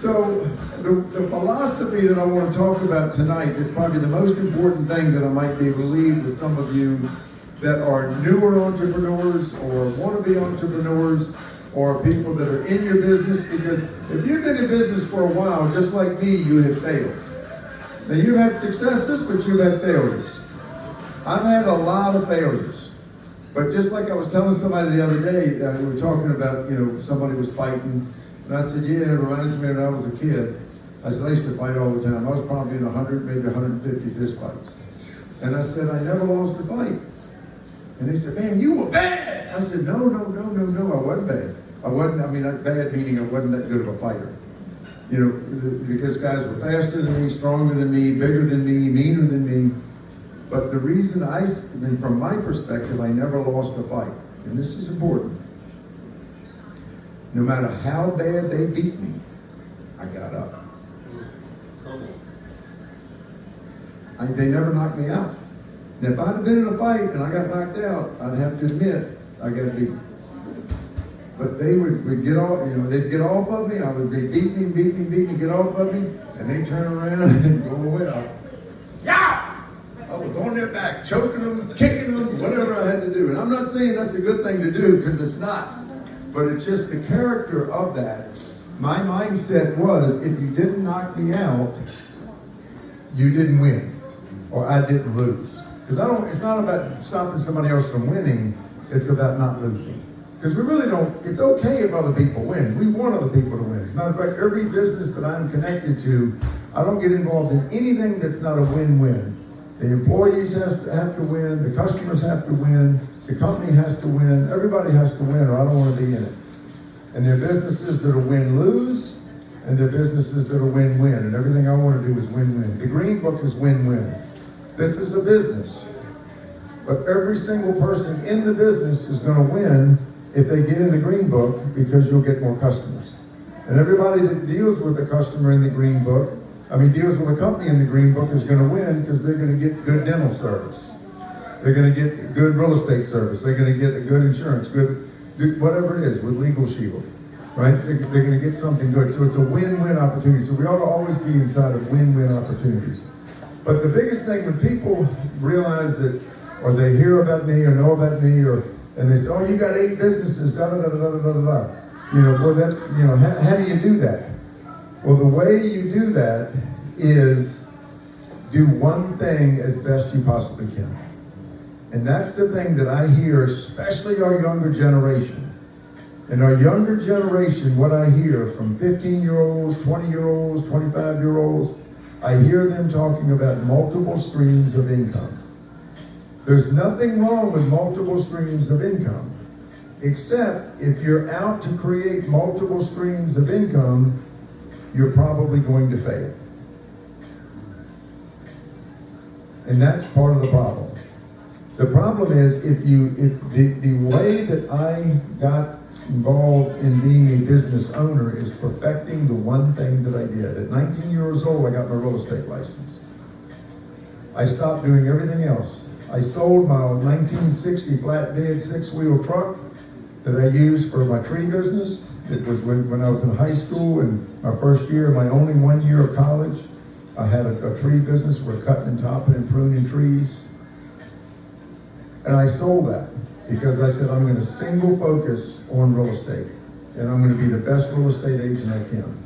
So the philosophy that I want to talk about tonight is probably the most important thing that I might be able to leave with some of you that are newer entrepreneurs or want to be entrepreneurs or people that are in your business, because if you've been in business for a while, just like me, you have failed. Now you've had successes, but you've had failures. I've had a lot of failures. But just like I was telling somebody the other day, we were talking about, somebody was fighting, and I said, yeah, it reminds me when I was a kid. I said, I used to fight all the time. I was probably in 100, maybe 150 fist fights. And I said, I never lost a fight. And they said, man, you were bad. I said, no, I wasn't bad. Bad meaning I wasn't that good of a fighter. Because guys were faster than me, stronger than me, bigger than me, meaner than me. But the reason from my perspective, I never lost a fight. And this is important. No matter how bad they beat me, I got up. They never knocked me out. And if I'd have been in a fight and I got knocked out, I'd have to admit I got beat. But they would get off, they'd get off of me. They'd beat me, get off of me, and they'd turn around and go away. I was on their back, choking them, kicking them, whatever I had to do. And I'm not saying that's a good thing to do, because it's not. But it's just the character of that. My mindset was, if you didn't knock me out, you didn't win, or I didn't lose. Because it's not about stopping somebody else from winning, it's about not losing. Because we really don't, it's okay if other people win. We want other people to win. As a matter of fact, every business that I'm connected to, I don't get involved in anything that's not a win-win. The employees have to win, the customers have to win, the company has to win, everybody has to win, or I don't want to be in it. And there are businesses that are win-lose, and there are businesses that are win-win, and everything I want to do is win-win. The Greenbook is win-win. This is a business, but every single person in the business is going to win if they get in the Greenbook, because you'll get more customers. And everybody that deals with the customer in the Greenbook, deals with a company in the Greenbook, is going to win, because they're going to get good dental service. They're going to get good real estate service. They're going to get good insurance, good whatever it is, with Legal Shield, right? They're going to get something good. So it's a win-win opportunity. So we ought to always be inside of win-win opportunities. But the biggest thing, when people realize that, or they hear about me or know about me, and they say, oh, you got 8 businesses, da-da-da-da-da-da-da. How do you do that? Well, the way you do that is do one thing as best you possibly can. And that's the thing that I hear, especially our younger generation. In our younger generation, what I hear from 15-year-olds, 20-year-olds, 25-year-olds, I hear them talking about multiple streams of income. There's nothing wrong with multiple streams of income, except if you're out to create multiple streams of income, you're probably going to fail. And that's part of the problem. The problem is, the way that I got involved in being a business owner is perfecting the one thing that I did. At 19 years old, I got my real estate license. I stopped doing everything else. I sold my 1960 flatbed 6-wheel truck that I used for my tree business. It was when I was in high school, and my first year, my only 1 year of college, I had a tree business. We're cutting and topping and pruning trees. And I sold that because I said, I'm going to single focus on real estate, and I'm going to be the best real estate agent I can.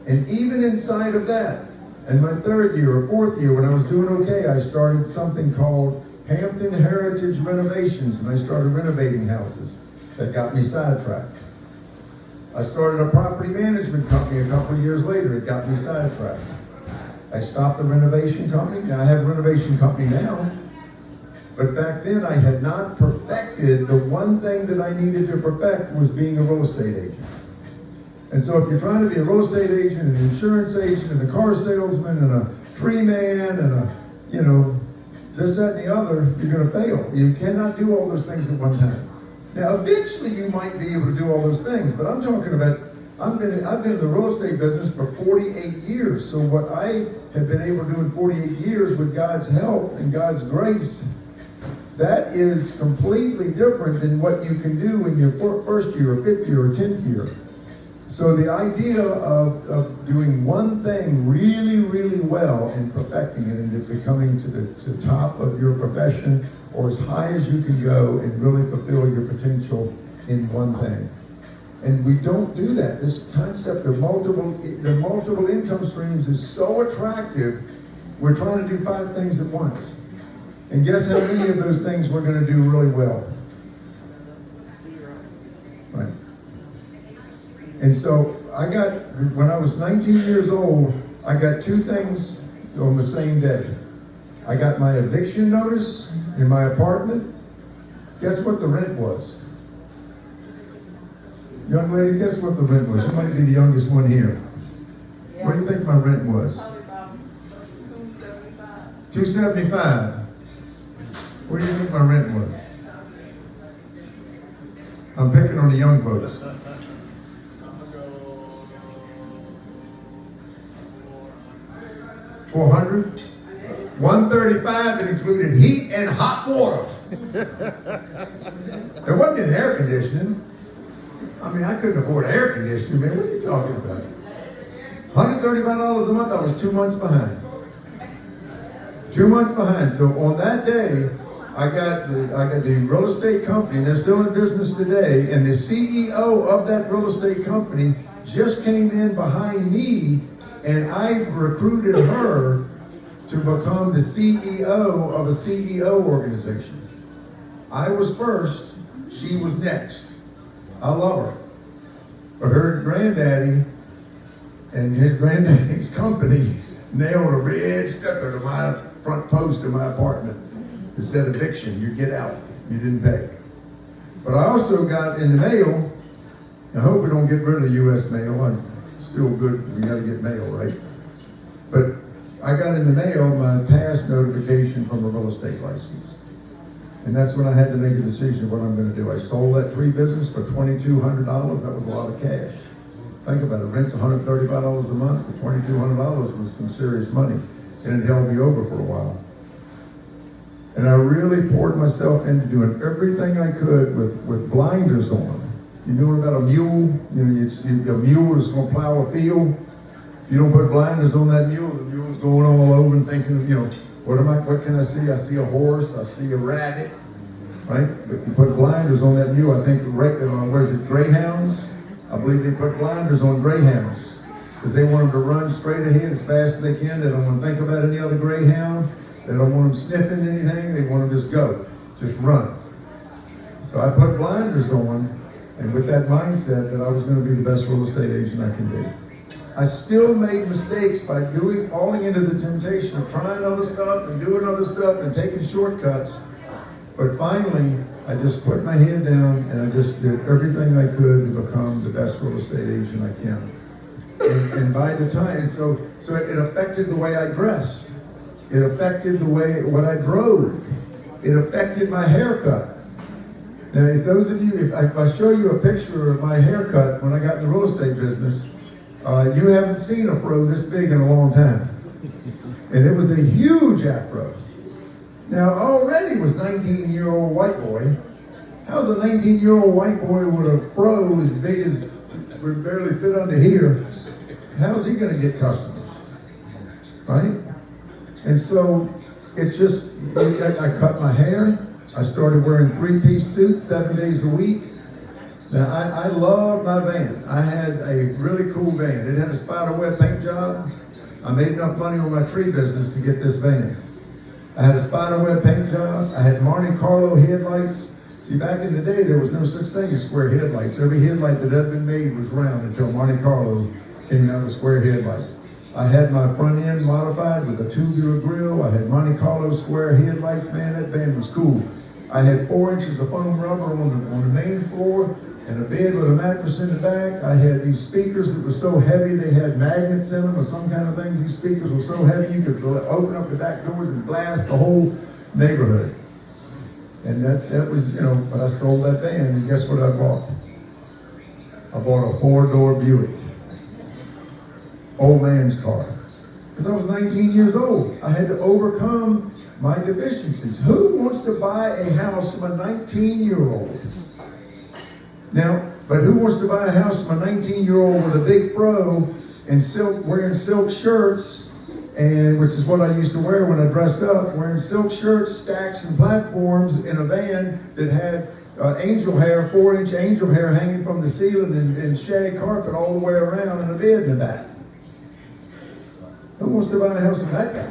And even inside of that, in my 3rd year or 4th year, when I was doing okay, I started something called Hampton Heritage Renovations, and I started renovating houses. That got me sidetracked. I started a property management company a couple of years later. It got me sidetracked. I stopped the renovation company. Now I have a renovation company now. But back then I had not perfected the one thing that I needed to perfect, was being a real estate agent. And so if you're trying to be a real estate agent, an insurance agent, and a car salesman, and a tree man, and this, that, and the other, you're going to fail. You cannot do all those things at one time. Now, eventually you might be able to do all those things, but I'm talking about, I've been in the real estate business for 48 years. So what I have been able to do in 48 years with God's help and God's grace, that is completely different than what you can do in your first year, or 5th year, or 10th year. So the idea of doing doing one thing really, really well and perfecting it and becoming to the top of your profession or as high as you can go and really fulfill your potential in one thing. And we don't do that. This concept of the multiple income streams is so attractive. We're trying to do 5 things at once. And guess how many of those things we're going to do really well? Right. And so when I was 19 years old, I got 2 things on the same day. I got my eviction notice in my apartment. Guess what the rent was? Young lady, guess what the rent was? You might be the youngest one here. Yeah. What do you think my rent was? Probably about $275. $275. What do you think my rent was? I'm picking on the young folks. $400. $135. It included heat and hot water. There wasn't any air conditioning. I mean, I couldn't afford air conditioning, man. What are you talking about? $135 a month. I was 2 months behind. 2 months behind. So on that day, I got the real estate company. They're still in business today, and the CEO of that real estate company just came in behind me, and I recruited her to become the CEO of a CEO organization. I was first. She was next. I love her. But her granddaddy and his granddaddy's company nailed a red sticker to my front post of my apartment that said eviction, you get out, you didn't pay. But I also got in the mail, I hope we don't get rid of the U.S. mail, I'm still good, we gotta get mail, right? But I got in the mail my pass notification from a real estate license. And that's when I had to make a decision of what I'm going to do. I sold that tree business for $2,200. That was a lot of cash. Think about it. Rent's $135 a month. For $2,200 was some serious money. And it held me over for a while. And I really poured myself into doing everything I could with blinders on. You know about a mule? You know, a mule is going to plow a field. If you don't put blinders on that mule, the mule's going all over and thinking, you know, what can I see? I see a horse, I see a rabbit, right? But you put blinders on that mule. I think, what is it, greyhounds? I believe they put blinders on greyhounds because they want them to run straight ahead as fast as they can. They don't want to think about any other greyhound. They don't want them sniffing anything. They want them to just go, just run. So I put blinders on, and with that mindset that I was going to be the best real estate agent I can be. I still made mistakes by falling into the temptation of trying other stuff and doing other stuff and taking shortcuts. But finally, I just put my head down and I just did everything I could to become the best real estate agent I can. And by the time, so it affected the way I dressed. It affected what I drove. It affected my haircut. Now, if those of you, if I show you a picture of my haircut when I got in the real estate business, you haven't seen a fro this big in a long time. And it was a huge afro. Now, already was 19-year-old white boy. How's a 19-year-old white boy with a fro as big as would barely fit under here? How's he going to get customers? Right? And so I cut my hair. I started wearing 3-piece suits 7 days a week. Now, I love my van. I had a really cool van. It had a spider web paint job. I made enough money on my tree business to get this van. I had a spider web paint job. I had Monte Carlo headlights. See, back in the day, there was no such thing as square headlights. Every headlight that had been made was round until Monte Carlo came out with square headlights. I had my front end modified with a tubular grill. I had Monte Carlo square headlights. Man, that van was cool. I had 4 inches of foam rubber on the main floor and a bed with a mattress in the back. I had these speakers that were so heavy they had magnets in them or some kind of things. These speakers were so heavy you could open up the back doors and blast the whole neighborhood. And that was, but I sold that van, and guess what I bought? I bought a 4-door Buick. Old man's car. Because I was 19 years old. I had to overcome my deficiencies. Who wants to buy a house from a 19-year-old? Now, but who wants to buy a house from a 19-year-old with a big fro and wearing silk shirts, and which is what I used to wear when I dressed up, wearing silk shirts, stacks, and platforms in a van that had angel hair, 4-inch angel hair hanging from the ceiling and shag carpet all the way around and a bed in the back. Who wants to buy a house in that guy?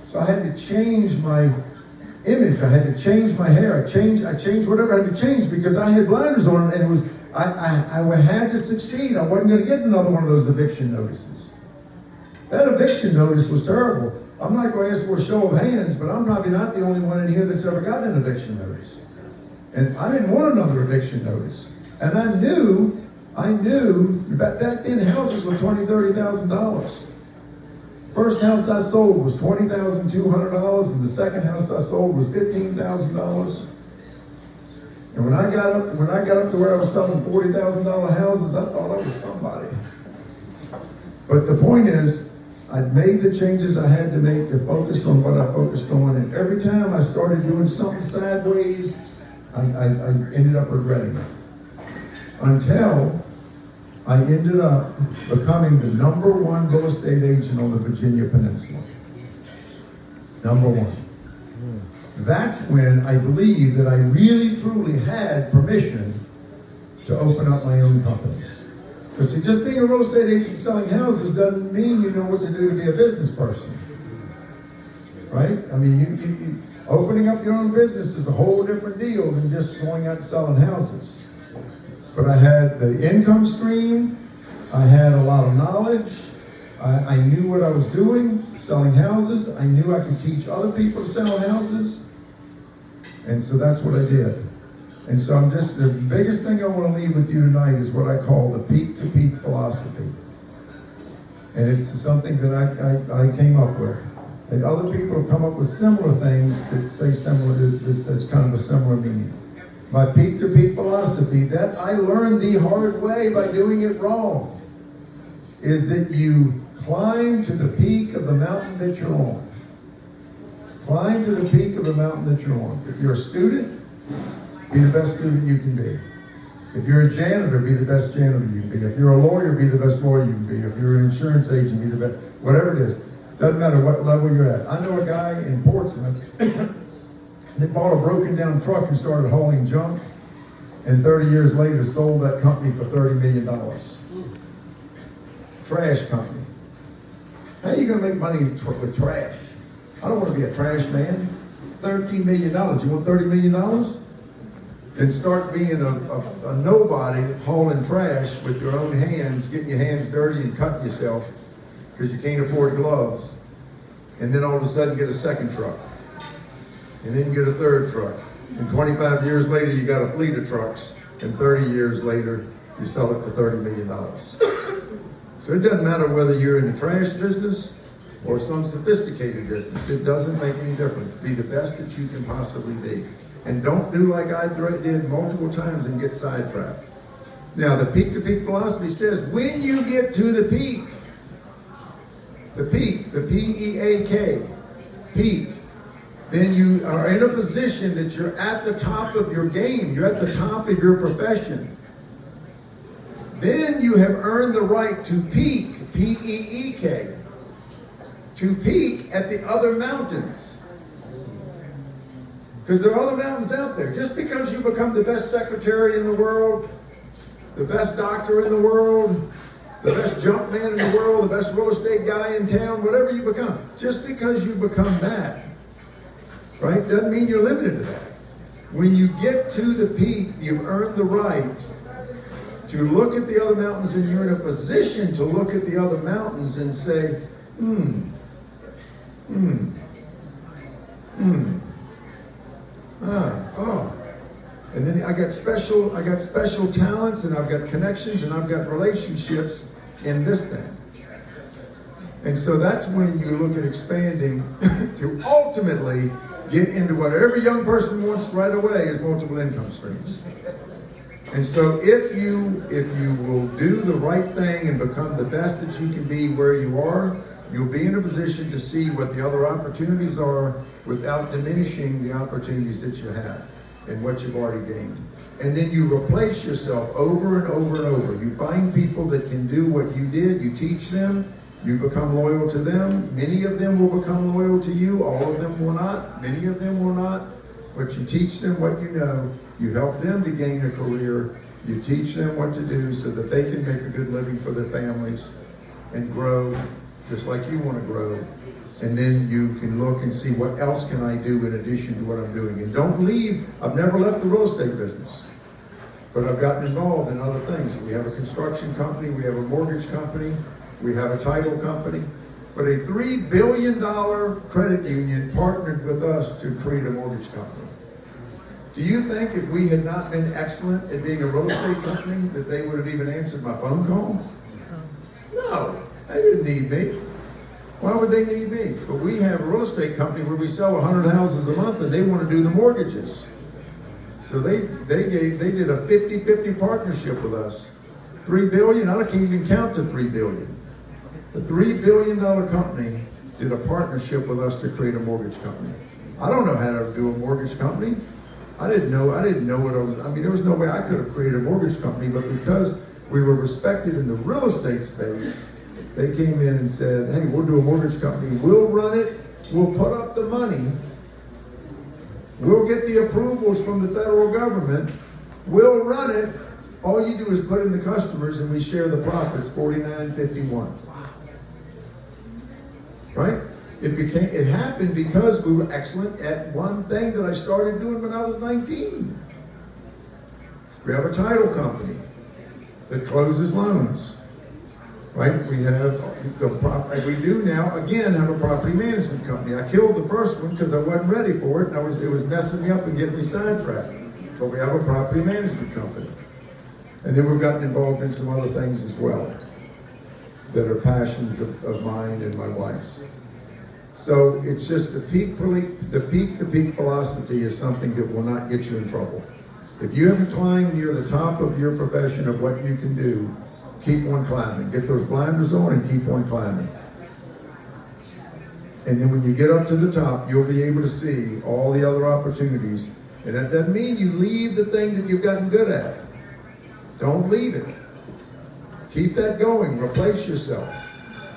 So I had to change my image. I had to change my hair. I changed whatever I had to change because I had blinders on, and it was I had to succeed. I wasn't going to get another one of those eviction notices. That eviction notice was terrible. I'm not going to ask for a show of hands, but I'm probably not the only one in here that's ever gotten an eviction notice. And I didn't want another eviction notice. And I knew back then houses were $20,000, $30,000. First house I sold was $20,200, and the second house I sold was $15,000. And when I got up to where I was selling $40,000 houses, I thought I was somebody. But the point is, I'd made the changes I had to make to focus on what I focused on, and every time I started doing something sideways, I ended up regretting it. Until I ended up becoming the #1 real estate agent on the Virginia Peninsula. #1. That's when I believe that I really, truly had permission to open up my own company. Because see, just being a real estate agent selling houses doesn't mean you know what to do to be a business person. Right? I mean, you opening up your own business is a whole different deal than just going out and selling houses. But I had the income stream, I had a lot of knowledge, I knew what I was doing, selling houses, I knew I could teach other people to sell houses, and so that's what I did. And so the biggest thing I want to leave with you tonight is what I call the peak-to-peak philosophy. And it's something that I came up with. And other people have come up with similar things that say similar, that's kind of a similar meaning. My peak-to-peak philosophy that I learned the hard way by doing it wrong is that you climb to the peak of the mountain that you're on. Climb to the peak of the mountain that you're on. If you're a student, be the best student you can be. If you're a janitor, be the best janitor you can be. If you're a lawyer, be the best lawyer you can be. If you're an insurance agent, be the best, whatever it is. Doesn't matter what level you're at. I know a guy in Portsmouth that bought a broken down truck and started hauling junk, and 30 years later sold that company for $30 million. Trash company. How are you going to make money with trash? I don't want to be a trash man. $13 million. You want $30 million? Then start being a nobody hauling trash with your own hands, getting your hands dirty and cutting yourself because you can't afford gloves. And then all of a sudden get a second truck. And then get a third truck. And 25 years later, you got a fleet of trucks. And 30 years later, you sell it for $30 million. So it doesn't matter whether you're in the trash business or some sophisticated business. It doesn't make any difference. Be the best that you can possibly be. And don't do like I did multiple times and get sidetracked. Now, the peak-to-peak philosophy says when you get to the peak, the P-E-A-K, peak, then you are in a position that you're at the top of your game. You're at the top of your profession. Then you have earned the right to peak, P-E-E-K, to peak at the other mountains. Because there are other mountains out there. Just because you become the best secretary in the world, the best doctor in the world, the best junk man in the world, the best real estate guy in town, whatever you become, just because you become that, right, doesn't mean you're limited to that. When you get to the peak, you've earned the right to look at the other mountains, and you're in a position to look at the other mountains and say, and then I got special talents, and I've got connections, and I've got relationships in this thing. And so that's when you look at expanding to ultimately get into what every young person wants right away is multiple income streams. And so if you will do the right thing and become the best that you can be where you are, you'll be in a position to see what the other opportunities are without diminishing the opportunities that you have. in what you've already gained. And then you replace yourself over and over and over. You find people that can do what you did, you teach them, you become loyal to them. Many of them will become loyal to you, all of them will not, many of them will not. But you teach them what you know, you help them to gain a career, you teach them what to do so that they can make a good living for their families and grow just like you want to grow. And then you can look and see what else can I do in addition to what I'm doing. And don't leave, I've never left the real estate business, but I've gotten involved in other things. We have a construction company, we have a mortgage company, we have a title company. But a $3 billion credit union partnered with us to create a mortgage company. Do you think if we had not been excellent at being a real estate company that they would have even answered my phone call? No, they didn't need me. Why would they need me? But we have a real estate company where we sell 100 houses a month and they want to do the mortgages. So they did a 50-50 partnership with us. $3 billion, I can't even count to $3 billion. The $3 billion company did a partnership with us to create a mortgage company. I don't know how to do a mortgage company. I didn't know what I was, there was no way I could have created a mortgage company, but because we were respected in the real estate space, they came in and said, hey, we'll do a mortgage company, we'll run it, we'll put up the money, we'll get the approvals from the federal government, we'll run it, all you do is put in the customers and we share the profits, 49-51. Right? It happened because we were excellent at one thing that I started doing when I was 19. We have a title company that closes loans. Right? We do now, again, have a property management company. I killed the first one because I wasn't ready for it, and it was messing me up and getting me sidetracked. But we have a property management company. And then we've gotten involved in some other things as well that are passions of mine and my wife's. So it's just the peak-to-peak philosophy is something that will not get you in trouble. If you haven't climbed near the top of your profession of what you can do, keep on climbing. Get those blinders on and keep on climbing. And then when you get up to the top, you'll be able to see all the other opportunities. And that doesn't mean you leave the thing that you've gotten good at. Don't leave it. Keep that going. Replace yourself.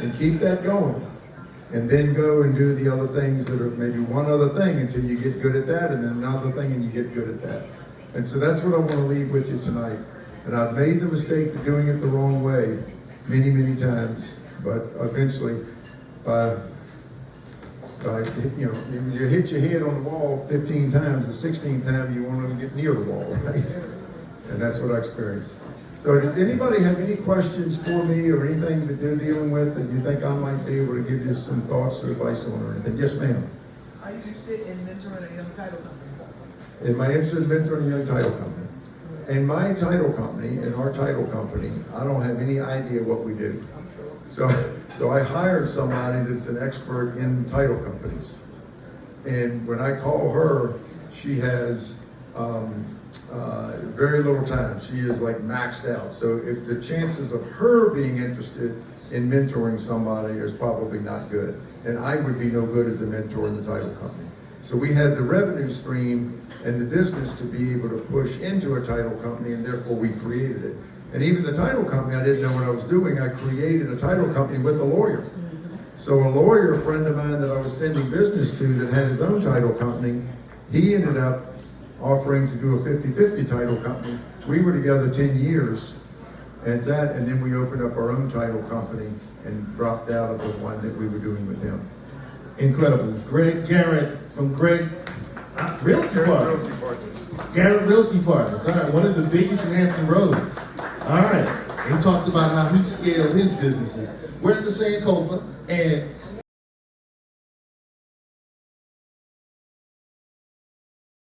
And keep that going. And then go and do the other things that are maybe one other thing until you get good at that, and then another thing and you get good at that. And so that's what I want to leave with you tonight. And I've made the mistake of doing it the wrong way many, many times. But eventually, you hit your head on the wall 15 times, the 16th time you want to get near the wall, right? And that's what I experienced. So does anybody have any questions for me or anything that they're dealing with that you think I might be able to give you some thoughts or advice on or anything? Yes, ma'am. Are you interested in mentoring a young title company? Am I interested in mentoring a young title company? In my title company, in our title company, I don't have any idea what we do. So I hired somebody that's an expert in title companies. And when I call her, she has very little time. She is like maxed out. So if the chances of her being interested in mentoring somebody is probably not good. And I would be no good as a mentor in the title company. So we had the revenue stream and the business to be able to push into a title company, and therefore we created it. And even the title company, I didn't know what I was doing. I created a title company with a lawyer. So a lawyer friend of mine that I was sending business to that had his own title company, he ended up offering to do a 50-50 title company. We were together 10 years at that, and then we opened up our own title company and dropped out of the one that we were doing with him. Incredible. Greg Garrett from Greg Realty Partners. Garrett Realty Partners. All right, one of the biggest in Hampton Roads. All right. He talked about how he scaled his businesses. We're at the Sankofa, and